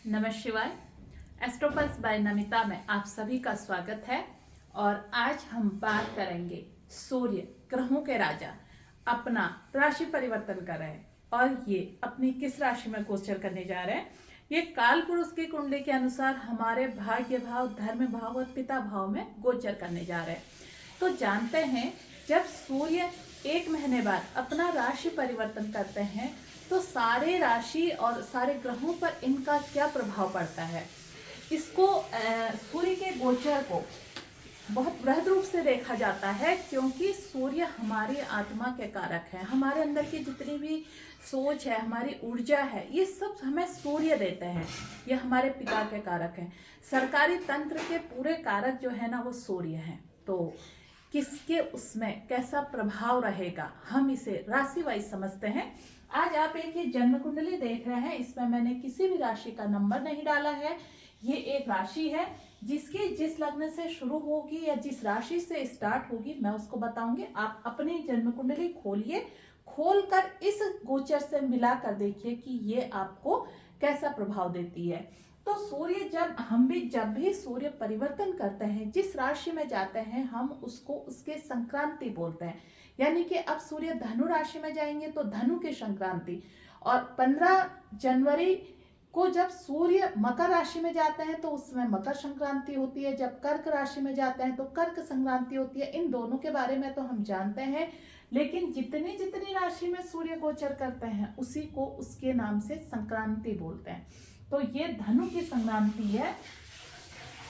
नमः शिवाय। एस्ट्रोपल्स बाय नमिता में आप सभी का स्वागत है। और आज हम बात करेंगे सूर्य ग्रहों के राजा अपना राशि परिवर्तन कर रहे हैं और ये अपनी किस राशि में गोचर करने जा रहे हैं। ये काल पुरुष की कुंडली के अनुसार हमारे भाग्य भाव, धर्म भाव और पिता भाव में गोचर करने जा रहे हैं। तो जानते हैं, जब सूर्य एक महीने बाद अपना राशि परिवर्तन करते हैं तो सारे राशि और सारे ग्रहों पर इनका क्या प्रभाव पड़ता है। इसको सूर्य के गोचर को बहुत बृहद रूप से देखा जाता है, क्योंकि सूर्य हमारी आत्मा के कारक है। हमारे अंदर की जितनी भी सोच है, हमारी ऊर्जा है, ये सब हमें सूर्य देते हैं। ये हमारे पिता के कारक हैं। सरकारी तंत्र के पूरे कारक जो है ना, वो सूर्य हैं। तो किसके उसमें कैसा प्रभाव रहेगा, हम इसे राशि वाइज समझते हैं। आज आप एक ये जन्म कुंडली देख रहे हैं, इसमें मैंने किसी भी राशि का नंबर नहीं डाला है। ये एक राशि है जिसकी जिस लग्न से शुरू होगी या जिस राशि से स्टार्ट होगी मैं उसको बताऊंगी। आप अपनी जन्म कुंडली खोलिए, खोलकर इस गोचर से मिलाकर देखिए कि ये आपको कैसा प्रभाव देती है। तो सूर्य जब भी सूर्य परिवर्तन करते हैं, जिस राशि में जाते हैं, हम उसको उसके संक्रांति बोलते हैं। यानी कि अब सूर्य धनु राशि में जाएंगे तो धनु की संक्रांति, और 15 जनवरी को जब सूर्य मकर राशि में जाते हैं तो उसमें मकर संक्रांति होती है। जब कर्क राशि में जाते हैं तो कर्क संक्रांति होती है। इन दोनों के बारे में तो हम जानते हैं, लेकिन जितनी जितनी राशि में सूर्य गोचर करते हैं उसी को उसके नाम से संक्रांति बोलते हैं। तो ये धनु की संक्रांति है।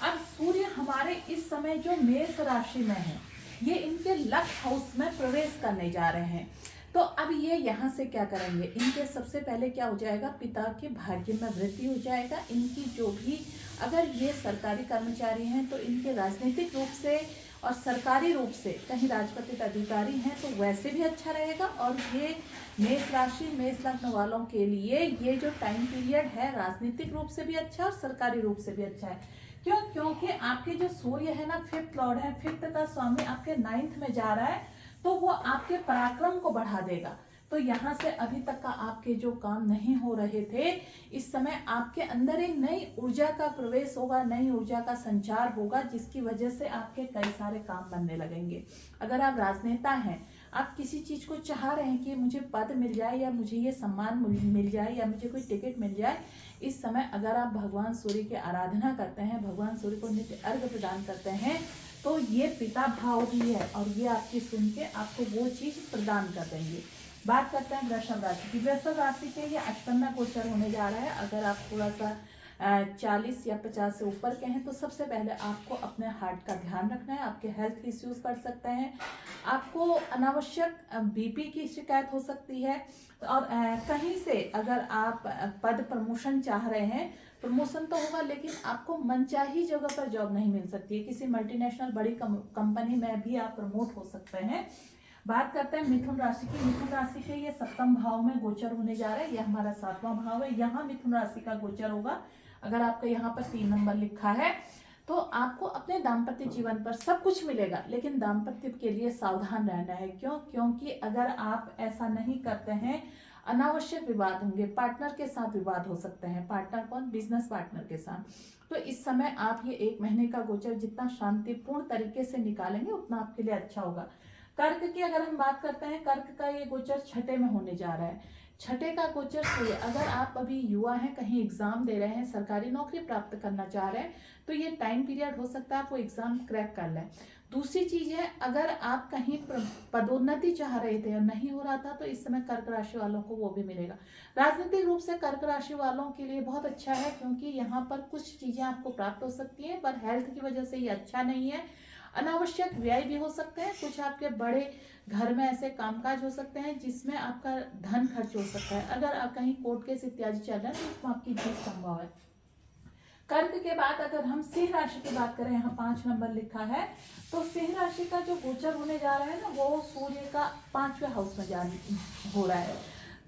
अब सूर्य हमारे इस समय जो मेष राशि में है, ये इनके लक हाउस में प्रवेश करने जा रहे हैं। तो अब ये यहाँ से क्या करेंगे, इनके सबसे पहले क्या हो जाएगा, पिता के भाग्य में वृद्धि हो जाएगा। इनकी जो भी, अगर ये सरकारी कर्मचारी हैं तो इनके राजनीतिक रूप से और सरकारी रूप से कहीं राजपत्रित अधिकारी हैं तो वैसे भी अच्छा रहेगा। और ये मेष राशि, मेष लग्न वालों के लिए ये जो टाइम पीरियड है राजनीतिक रूप से भी अच्छा और सरकारी रूप से भी अच्छा है। क्यों? क्योंकि आपके जो सूर्य है ना, 5th लॉर्ड है, 5th का स्वामी आपके 9th में जा रहा है, तो वो आपके पराक्रम को बढ़ा देगा। तो यहाँ से अभी तक का आपके जो काम नहीं हो रहे थे, इस समय आपके अंदर एक नई ऊर्जा का प्रवेश होगा, नई ऊर्जा का संचार होगा, जिसकी वजह से आपके कई सारे काम बनने लगेंगे। अगर आप राजनेता हैं, आप किसी चीज को चाह रहे हैं कि मुझे पद मिल जाए या मुझे ये सम्मान मिल जाए या मुझे कोई टिकट मिल जाए, इस समय अगर आप भगवान सूर्य की आराधना करते हैं, भगवान सूर्य को नित्य अर्घ प्रदान करते हैं, तो ये पिता भाव भी है और ये आपकी सुन के आपको वो चीज प्रदान कर देंगे। बात करते हैं वृषभ राशि की। वृषभ राशि के ये अष्टम में गोचर होने जा रहा है। अगर आप थोड़ा सा 40 या 50 से ऊपर के हैं तो सबसे पहले आपको अपने हार्ट का ध्यान रखना है। आपके हेल्थ इश्यूज बढ़ सकते हैं, आपको अनावश्यक बीपी की शिकायत हो सकती है, और कहीं से अगर आप पद प्रमोशन चाह रहे हैं, प्रमोशन तो होगा लेकिन आपको मनचाही जगह पर जॉब नहीं मिल सकती है। किसी मल्टीनेशनल बड़ी कंपनी में भी आप प्रमोट हो सकते हैं। बात करते हैं मिथुन राशि की। मिथुन राशि के ये 7वें भाव में गोचर होने जा रहा है। यह हमारा 7वां भाव है, यहाँ मिथुन राशि का गोचर होगा। अगर आपका यहाँ पर 3 नंबर लिखा है तो आपको अपने दाम्पत्य जीवन पर सब कुछ मिलेगा, लेकिन दाम्पत्य के लिए सावधान रहना है। क्यों? क्योंकि अगर आप ऐसा नहीं करते हैं, अनावश्यक विवाद होंगे। पार्टनर के साथ विवाद हो सकते हैं। पार्टनर कौन? बिजनेस पार्टनर के साथ। तो इस समय आप ये 1 महीने का गोचर जितना शांतिपूर्ण तरीके से निकालेंगे उतना आपके लिए अच्छा होगा। कर्क की अगर हम बात करते हैं, कर्क का ये गोचर 6ठे में होने जा रहा है। 6ठे का गोचर सूर्य, अगर आप अभी युवा हैं, कहीं एग्जाम दे रहे हैं, सरकारी नौकरी प्राप्त करना चाह रहे हैं, तो ये टाइम पीरियड हो सकता है आप वो एग्जाम क्रैक कर लें। दूसरी चीज है, अगर आप कहीं पदोन्नति चाह रहे थे और नहीं हो रहा था, तो इस समय कर्क राशि वालों को वो भी मिलेगा। राजनीतिक रूप से कर्क राशि वालों के लिए बहुत अच्छा है, क्योंकि यहाँ पर कुछ चीजें आपको प्राप्त हो सकती हैं, पर हेल्थ की वजह से ये अच्छा नहीं है। अनावश्यक व्यय भी हो सकते हैं। कुछ आपके बड़े घर में ऐसे कामकाज हो सकते हैं जिसमें आपका धन खर्च हो सकता है। अगर आप कहीं कोर्ट केस इत्यादि चल रहे हैं तो उसमें आपकी जीत संभव है। कर्क के बाद अगर हम सिंह राशि की बात करें, यहाँ 5 नंबर लिखा है, तो सिंह राशि का जो गोचर होने जा रहा है ना, वो सूर्य का 5वें हाउस में हो रहा है।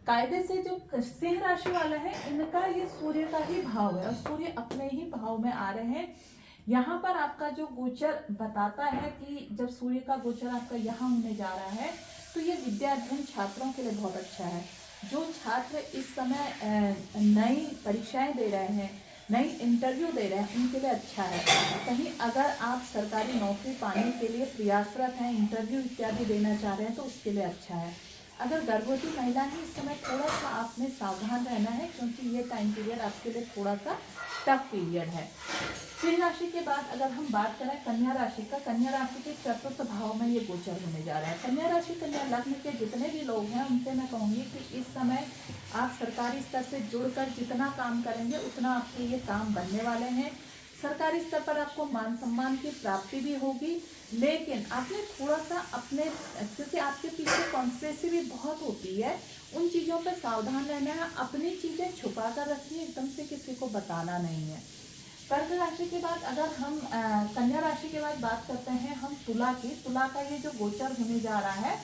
कायदे से जो सिंह राशि वाला है, इनका ये सूर्य का ही भाव है और सूर्य अपने ही भाव में आ रहे हैं। यहाँ पर आपका जो गोचर बताता है कि जब सूर्य का गोचर आपका यहाँ होने जा रहा है, तो ये विद्यार्थी छात्रों के लिए बहुत अच्छा है। जो छात्र इस समय नई परीक्षाएं दे रहे हैं, नई इंटरव्यू दे रहे हैं उनके लिए अच्छा है। कहीं अगर आप सरकारी नौकरी पाने के लिए प्रयासरत हैं, इंटरव्यू इत्यादि देना चाह रहे हैं तो उसके लिए अच्छा है। अगर गर्भवती महिला है इस समय थोड़ा सा आपने सावधान रहना है, क्योंकि ये टाइम पीरियड आपके लिए थोड़ा सा टफ पीरियड है। सिंह राशि के बाद अगर हम बात करें कन्या राशि का, कन्या राशि के चतुर्थ भाव में ये गोचर होने जा रहा है। कन्या राशि कन्या लग्न के जितने भी लोग हैं उनसे मैं कहूँगी कि इस समय आप सरकारी स्तर से जुड़कर जितना काम करेंगे उतना आपके ये काम बनने वाले हैं। सरकारी स्तर पर आपको मान सम्मान की प्राप्ति भी होगी, लेकिन आपने थोड़ा सा अपने, क्योंकि आपके पीछे कॉन्स्पिरेसी भी बहुत होती है, उन चीज़ों पर सावधान रहना है। अपनी चीज़ें छुपा कर रखिए, एकदम से किसी को बताना नहीं है। कर्क राशि के बाद अगर हम कन्या राशि के बाद बात करते हैं हम तुला की, तुला का ये जो गोचर होने जा रहा है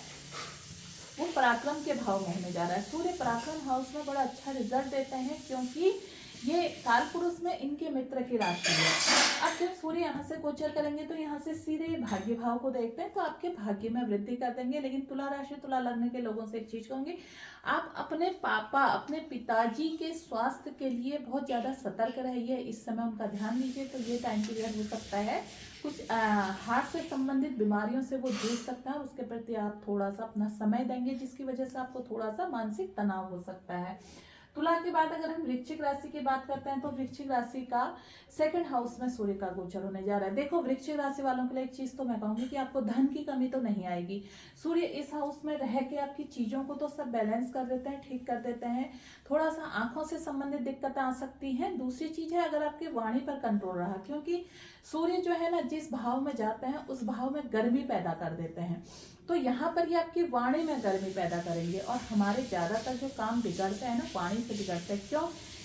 वो पराक्रम के भाव में होने जा रहा है। सूर्य पराक्रम हाउस में बड़ा अच्छा रिजल्ट देते हैं, क्योंकि ये काल पुरुष में इनके मित्र की राशि है। अब जब सूर्य यहाँ से गोचर करेंगे तो यहाँ से सीधे भाग्य भाव को देखते हैं, तो आपके भाग्य में वृद्धि कर देंगे। लेकिन तुला राशि तुला लग्न के लोगों से एक चीज कहूंगी, आप अपने पापा अपने पिताजी के स्वास्थ्य के लिए बहुत ज्यादा सतर्क रहिए, इस समय उनका ध्यान दीजिए। तो ये टाइम पीरियड हो सकता है कुछ हार्ट से संबंधित बीमारियों से वो जूझ सकता है, उसके प्रति आप थोड़ा सा अपना समय देंगे, जिसकी वजह से आपको थोड़ा सा मानसिक तनाव हो सकता है। तुला के बाद अगर हम वृश्चिक राशि की बात करते हैं तो वृश्चिक राशि का सेकंड हाउस में सूर्य का गोचर होने जा रहा है। देखो वृश्चिक राशि वालों के लिए एक चीज तो मैं कहूंगी कि आपको धन की कमी तो नहीं आएगी। सूर्य इस हाउस में रह के आपकी चीजों को तो सब बैलेंस कर देते हैं, ठीक कर देते हैं। थोड़ा सा आंखों से संबंधित दिक्कतें आ सकती हैं। दूसरी चीज है अगर आपकी वाणी पर कंट्रोल रहा, क्योंकि सूर्य जो है ना जिस भाव में जाते हैं उस भाव में गर्मी पैदा कर देते हैं, तो यहाँ पर ये आपकी वाणी में गर्मी पैदा करेंगे। और हमारे ज्यादातर जो काम बिगड़ते हैं ना वाणी से बिगड़ते हैं। क्यों?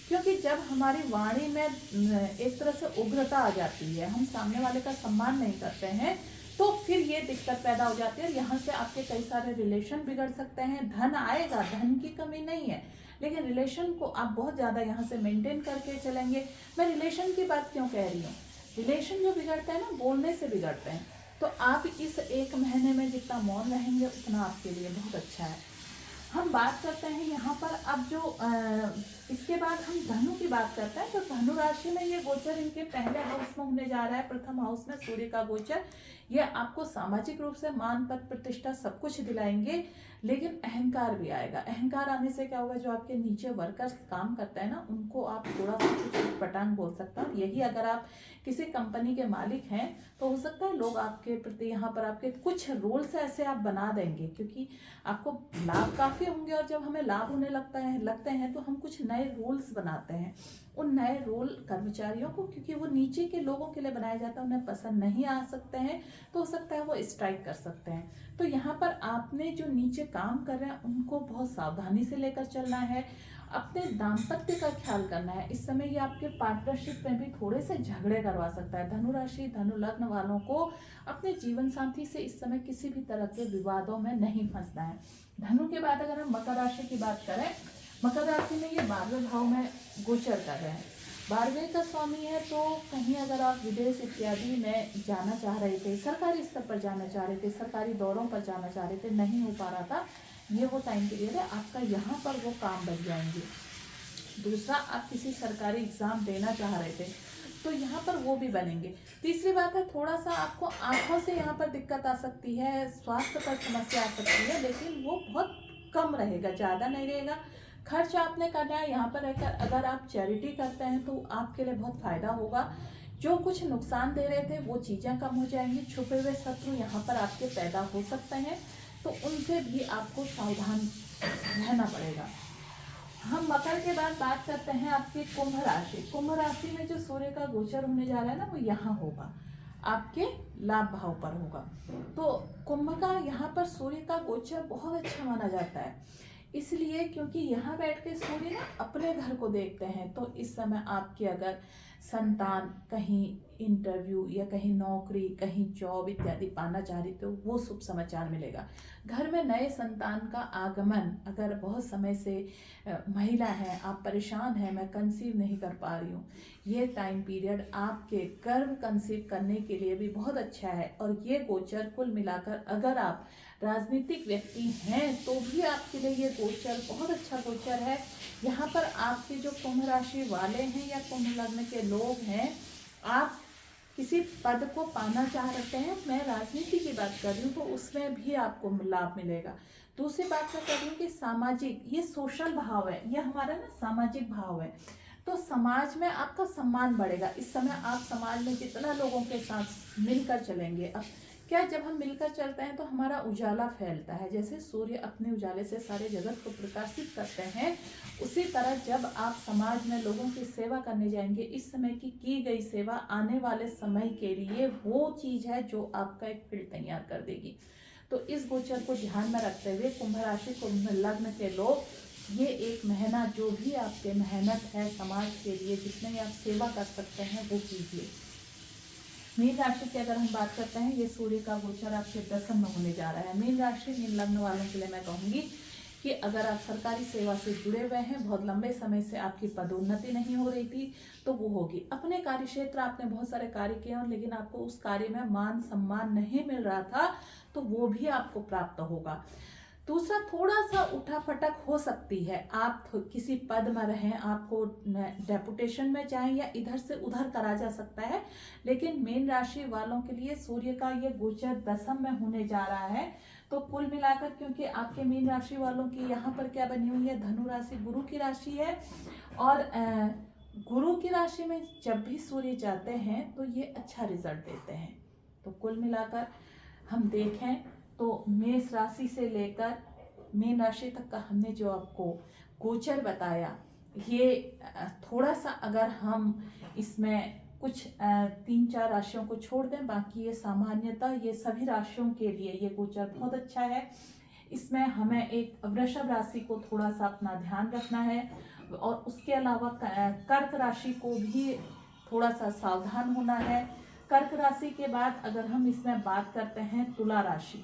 क्योंकि जब हमारी वाणी में एक तरह से उग्रता आ जाती है, हम सामने वाले का सम्मान नहीं करते हैं, तो फिर ये दिक्कत पैदा हो जाती है। यहाँ से आपके कई सारे रिलेशन बिगड़ सकते हैं। धन आएगा, धन की कमी नहीं है, लेकिन रिलेशन को आप बहुत ज्यादा यहाँ से मेंटेन करके चलेंगे। मैं रिलेशन की बात क्यों कह रही हूँ, रिलेशन जो बिगड़ते हैं ना बोलने से बिगड़ते हैं। तो आप इस एक महीने में जितना मौन रहेंगे उतना आपके लिए बहुत अच्छा है। हम बात करते हैं यहाँ पर अब जो इसके बाद हम धनु की बात करते हैं, तो धनु राशि में ये गोचर इनके पहले हाउस में होने जा रहा है। प्रथम हाउस में सूर्य का गोचर, ये आपको सामाजिक रूप से मान पद प्रतिष्ठा सब कुछ दिलाएंगे, लेकिन अहंकार भी आएगा। अहंकार आने से क्या होगा, जो आपके नीचे वर्कर्स काम करते हैं ना उनको आप थोड़ा सा कुछ पटांग बोल सकते हैं। यही अगर आप किसी कंपनी के मालिक हैं तो हो सकता है लोग आपके प्रति यहाँ पर आपके कुछ रूल्स ऐसे आप बना देंगे, क्योंकि आपको लाभ काफी होंगे। और जब हमें लाभ होने लगते हैं तो हम कुछ नए रूल्स बनाते हैं। उन नए रूल कर्मचारियों को, क्योंकि वो नीचे के लोगों के लिए बनाया जाता है, उन्हें पसंद नहीं आ सकते हैं, तो हो सकता है वो स्ट्राइक कर सकते हैं। तो यहाँ पर आपने जो नीचे काम कर रहे हैं उनको बहुत सावधानी से लेकर चलना है। अपने दाम्पत्य का ख्याल करना है। इस समय ये आपके पार्टनरशिप में भी थोड़े से झगड़े करवा सकता है। धनु राशि धनु लग्न वालों को अपने जीवन साथी से इस समय किसी भी तरह के विवादों में नहीं फंसना है। धनु के बाद अगर हम मकर राशि की बात करें, मकर राशि में ये 12वें भाव में गोचर कर रहे हैं। 12वें का स्वामी है, तो कहीं अगर आप विदेश इत्यादि में जाना चाह रहे थे, सरकारी स्तर पर जाना चाह रहे थे, सरकारी दौरों पर जाना चाह रहे थे, नहीं हो पा रहा था, ये वो टाइम पीरियड है आपका, यहाँ पर वो काम बन जाएंगे। दूसरा, आप किसी सरकारी एग्जाम देना चाह रहे थे तो यहाँ पर वो भी बनेंगे। तीसरी बात है थोड़ा सा आपको आंखों से यहाँ पर दिक्कत आ सकती है, स्वास्थ्य पर समस्या आ सकती है, लेकिन वो बहुत कम रहेगा, ज़्यादा नहीं रहेगा। खर्च आपने करना है यहाँ पर रहकर। अगर आप चैरिटी करते हैं तो आपके लिए बहुत फायदा होगा। जो कुछ नुकसान दे रहे थे वो चीज़ें कम हो जाएंगी। छुपे हुए शत्रु यहाँ पर आपके पैदा हो सकते हैं, तो उनसे भी आपको सावधान रहना पड़ेगा। हम मकर के बाद बात करते हैं आपकी कुंभ राशि। कुंभ राशि में जो सूर्य का गोचर होने जा रहा है ना वो यहाँ होगा, आपके लाभ भाव पर होगा। तो कुंभ का यहाँ पर सूर्य का गोचर बहुत अच्छा माना जाता है, इसलिए क्योंकि यहाँ बैठ के सूर्य ना अपने घर को देखते हैं। तो इस समय आपकी अगर संतान कहीं इंटरव्यू या कहीं नौकरी कहीं जॉब इत्यादि पाना चाह रही तो वो शुभ समाचार मिलेगा। घर में नए संतान का आगमन, अगर बहुत समय से महिला है आप परेशान हैं, मैं कंसीव नहीं कर पा रही हूँ, ये टाइम पीरियड आपके गर्भ कंसीव करने के लिए भी बहुत अच्छा है। और ये गोचर कुल मिलाकर अगर आप राजनीतिक व्यक्ति हैं तो भी आपके लिए ये गोचर बहुत अच्छा गोचर है। यहाँ पर आपके जो कुंभ राशि वाले हैं या कुंभ लग्न के लोग हैं, आप किसी पद को पाना चाह रहे हैं, मैं राजनीति की बात कर रही हूँ, तो उसमें भी आपको लाभ मिलेगा। दूसरी बात मैं कर रही हूँ कि सामाजिक, ये सोशल भाव है, ये हमारा ना सामाजिक भाव है, तो समाज में आपका सम्मान बढ़ेगा। इस समय आप समाज में जितना लोगों के साथ मिलकर चलेंगे, अब क्या जब हम मिलकर चलते हैं तो हमारा उजाला फैलता है, जैसे सूर्य अपने उजाले से सारे जगत को प्रकाशित करते हैं, उसी तरह जब आप समाज में लोगों की सेवा करने जाएंगे, इस समय की गई सेवा आने वाले समय के लिए वो चीज है जो आपका एक फील्ड तैयार कर देगी। तो इस गोचर को ध्यान में रखते हुए कुंभ राशि कुंभ लग्न के लोग, ये एक महीना जो भी आपके मेहनत है समाज के लिए, जितने आप सेवा कर सकते हैं वो कीजिए। मीन राशि की अगर हम बात करते हैं, ये सूर्य का गोचर आपके दशम में होने जा रहा है। मीन राशि मीन लग्न वालों के लिए मैं कहूंगी कि अगर आप सरकारी सेवा से जुड़े हुए हैं, बहुत लंबे समय से आपकी पदोन्नति नहीं हो रही थी तो वो होगी। अपने कार्य क्षेत्र आपने बहुत सारे कार्य किए और लेकिन आपको उस कार्य में मान सम्मान नहीं मिल रहा था, तो वो भी आपको प्राप्त होगा। दूसरा, थोड़ा सा उठापटक हो सकती है, आप किसी पद में रहें, आपको डेपुटेशन में जाएं या इधर से उधर करा जा सकता है, लेकिन मीन राशि वालों के लिए सूर्य का ये गोचर दशम में होने जा रहा है, तो कुल मिलाकर, क्योंकि आपके मीन राशि वालों की यहाँ पर क्या बनी हुई है, धनु राशि गुरु की राशि है, और गुरु की राशि में जब भी सूर्य जाते हैं तो ये अच्छा रिजल्ट देते हैं। तो कुल मिलाकर हम देखें तो मेष राशि से लेकर मीन राशि तक का हमने जो आपको गोचर बताया, ये थोड़ा सा अगर हम इसमें कुछ 3-4 राशियों को छोड़ दें, बाकी ये सामान्यतः ये सभी राशियों के लिए ये गोचर बहुत अच्छा है। इसमें हमें एक वृषभ राशि को थोड़ा सा अपना ध्यान रखना है, और उसके अलावा कर्क राशि को भी थोड़ा सा सावधान होना है। कर्क राशि के बाद अगर हम इसमें बात करते हैं तुला राशि,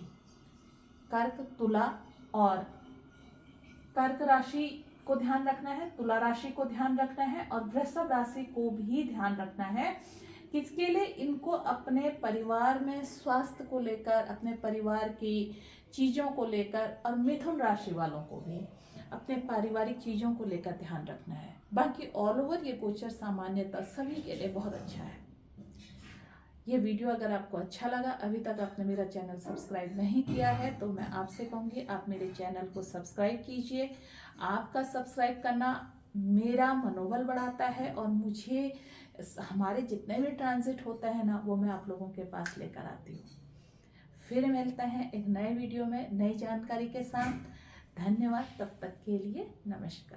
कर्क, तुला और कर्क राशि को ध्यान रखना है, तुला राशि को ध्यान रखना है और वृषभ राशि को भी ध्यान रखना है। किसके लिए? इनको अपने परिवार में स्वास्थ्य को लेकर, अपने परिवार की चीजों को लेकर, और मिथुन राशि वालों को भी अपने पारिवारिक चीजों को लेकर ध्यान रखना है। बाकी ऑल ओवर ये गोचर सामान्यतः सभी के लिए बहुत अच्छा है। ये वीडियो अगर आपको अच्छा लगा, अभी तक आपने मेरा चैनल सब्सक्राइब नहीं किया है, तो मैं आपसे कहूँगी आप मेरे चैनल को सब्सक्राइब कीजिए। आपका सब्सक्राइब करना मेरा मनोबल बढ़ाता है और मुझे हमारे जितने भी ट्रांजिट होता है ना, वो मैं आप लोगों के पास लेकर आती हूँ। फिर मिलते हैं एक नए वीडियो में नई जानकारी के साथ। धन्यवाद, तब तक के लिए नमस्कार।